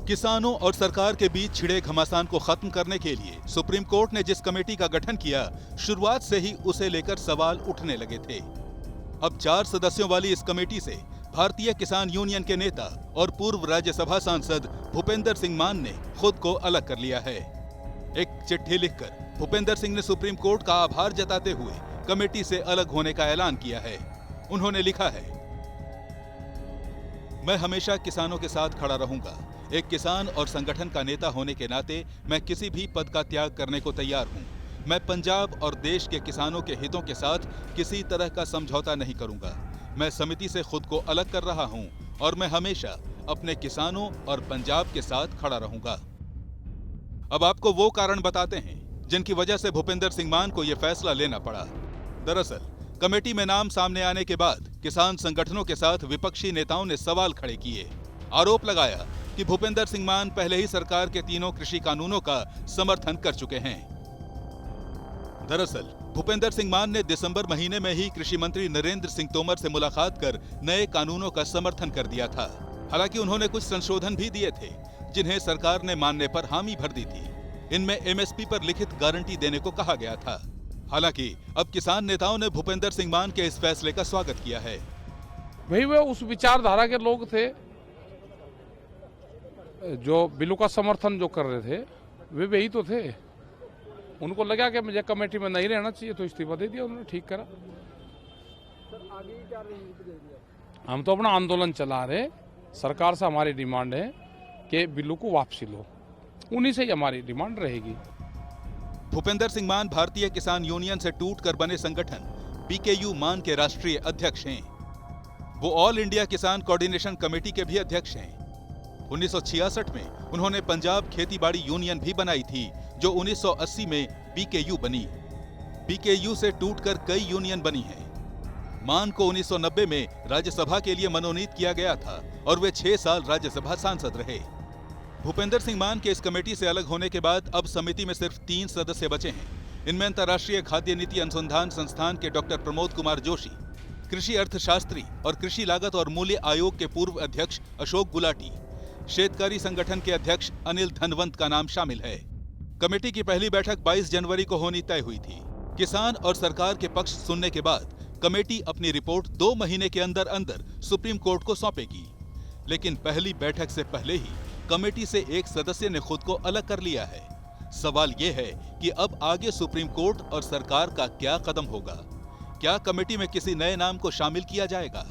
किसानों और सरकार के बीच छिड़े घमासान को खत्म करने के लिए सुप्रीम कोर्ट ने जिस कमेटी का गठन किया, शुरुआत से ही उसे लेकर सवाल उठने लगे थे। अब 4 सदस्यों वाली इस कमेटी से भारतीय किसान यूनियन के नेता और पूर्व राज्यसभा सांसद भूपेंद्र सिंह मान ने खुद को अलग कर लिया है। एक चिट्ठी लिखकर भूपेंद्र सिंह ने सुप्रीम कोर्ट का आभार जताते हुए कमेटी से अलग होने का ऐलान किया है। उन्होंने लिखा है, मैं हमेशा किसानों के साथ खड़ा रहूंगा। एक किसान और संगठन का नेता होने के नाते मैं किसी भी पद का त्याग करने को तैयार हूं। मैं पंजाब और देश के किसानों के हितों के साथ किसी तरह का समझौता नहीं करूंगा। मैं समिति से खुद को अलग कर रहा हूं और मैं हमेशा अपने किसानों और पंजाब के साथ खड़ा रहूंगा। अब आपको वो कारण बताते हैं जिनकी वजह से भूपेंद्र सिंह मान को यह फैसला लेना पड़ा। दरअसल कमेटी में नाम सामने आने के बाद किसान संगठनों के साथ विपक्षी नेताओं ने सवाल खड़े किए। आरोप लगाया कि भूपेंद्र सिंह मान पहले ही सरकार के तीनों कृषि कानूनों का समर्थन कर चुके हैं। दरअसल भूपेंद्र सिंह मान ने दिसंबर महीने में ही कृषि मंत्री नरेंद्र सिंह तोमर से मुलाकात कर नए कानूनों का समर्थन कर दिया था। हालांकि उन्होंने कुछ संशोधन भी दिए थे जिन्हें सरकार ने मानने पर हामी भर दी थी। इनमें एमएसपी पर लिखित गारंटी देने को कहा गया था। हालांकि अब किसान नेताओं ने भूपेंद्र सिंह मान के इस फैसले का स्वागत किया है। भाई वे उस विचारधारा के लोग थे जो बिलों का समर्थन जो कर रहे थे, वे वही तो थे। उनको लगा कि मुझे कमेटी में नहीं रहना चाहिए तो इस्तीफा दे दिया उन्होंने। ठीक करा। हम तो अपना आंदोलन चला रहे। सरकार से हमारी डिमांड है कि बिलों को वापसी लो, उन्हीं से ही हमारी डिमांड रहेगी। भूपेंद्र सिंह मान भारतीय किसान यूनियन से टूटकर बने संगठन बीकेयू मान के राष्ट्रीय अध्यक्ष हैं। वो ऑल इंडिया किसान कोऑर्डिनेशन कमेटी के भी अध्यक्ष हैं। 1966 में उन्होंने पंजाब खेतीबाड़ी यूनियन भी बनाई थी जो 1980 में बीकेयू बनी। बीकेयू से टूटकर कई यूनियन बनी हैं। मान को 1990 में राज्यसभा के लिए मनोनीत किया गया था और वे 6 साल राज्यसभा सांसद रहे। भूपेंद्र सिंह मान के इस कमेटी से अलग होने के बाद अब समिति में सिर्फ 3 सदस्य बचे हैं। इनमें अंतर्राष्ट्रीय खाद्य नीति अनुसंधान संस्थान के डॉक्टर प्रमोद कुमार जोशी, कृषि अर्थशास्त्री और कृषि लागत और मूल्य आयोग के पूर्व अध्यक्ष अशोक गुलाटी, शेतकारी संगठन के अध्यक्ष अनिल धनवंत का नाम शामिल है। कमेटी की पहली बैठक 22 जनवरी को होनी तय हुई थी। किसान और सरकार के पक्ष सुनने के बाद कमेटी अपनी रिपोर्ट 2 महीने के अंदर अंदर सुप्रीम कोर्ट को सौंपेगी। लेकिन पहली बैठक से पहले ही कमेटी से एक सदस्य ने खुद को अलग कर लिया है। सवाल यह है कि अब आगे सुप्रीम कोर्ट और सरकार का क्या कदम होगा? क्या कमेटी में किसी नए नाम को शामिल किया जाएगा?